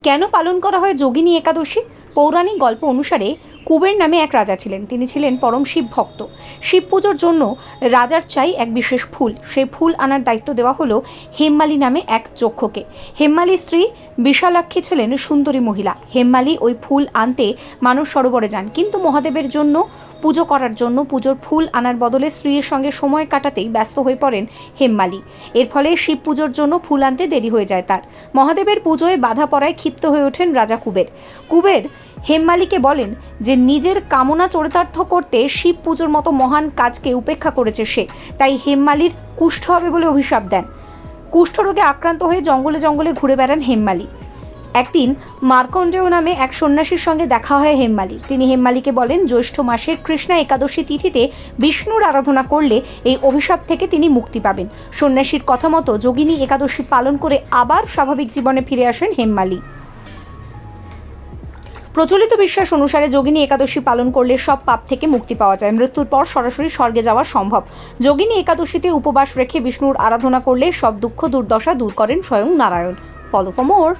কেন পালন করা হয় যোগিনী একাদশী? পৌরাণিক গল্প অনুসারে কুবের নামে এক রাজা ছিলেন। তিনি ছিলেন পরম শিব ভক্ত। শিব পুজোর জন্য রাজার চাই এক বিশেষ ফুল। সেই ফুল আনার দায়িত্ব দেওয়া হলো হেমমালী নামে এক যক্ষকে। হেমমালীর স্ত্রী বিশালাক্ষী ছিলেন সুন্দরী মহিলা। হেমমালী ওই ফুল আনতে মানস সরোবরে যান, কিন্তু মহাদেবের জন্য পুজো করার জন্য পুজোর ফুল আনার বদলে স্ত্রীর সঙ্গে সময় কাটাতেই ব্যস্ত হয়ে পড়েন হেমমালী। এর ফলে শিব পুজোর জন্য ফুল আনতে দেরি হয়ে যায় তার। মহাদেবের পুজোয় বাধা পড়ায় ক্ষিপ্ত হয়ে ওঠেন রাজা কুবের হেমমালীকে বলেন যে নিজের কামনা চরিতার্থ করতে শিব পুজোর মতো মহান কাজকে উপেক্ষা করেছে সে, তাই হেমমালীর কুষ্ঠ হবে বলে অভিশাপ দেন। কুষ্ঠরোগে আক্রান্ত হয়ে জঙ্গলে জঙ্গলে ঘুরে বেড়ান হেমমালী। একদিন মার্কণ্ডেয় নামে এক সন্ন্যাসীর সঙ্গে দেখা হয় হেমমালী। তিনি হেমমালীকে বলেন জ্যৈষ্ঠ মাসের কৃষ্ণা একাদশী তিথিতে বিষ্ণুর আরাধনা করলে এই অভিশাপ থেকে তিনি মুক্তি পাবেন। সন্ন্যাসীর কথা মতো যোগিনী একাদশী পালন করে আবার স্বাভাবিক জীবনে ফিরে আসেন হেমমালী। প্রচলিত বিশ্বাস অনুসারে যোগিনী একাদশী পালন করলে সব পাপ থেকে মুক্তি পাওয়া যায়। মৃত্যুর পর সরাসরি স্বর্গে যাওয়া সম্ভব। যোগিনী একাদশীতে উপবাস রেখে বিষ্ণুর আরাধনা করলে সব দুঃখ দুর্দশা দূর করেন স্বয়ং নারায়ণ। Follow for more.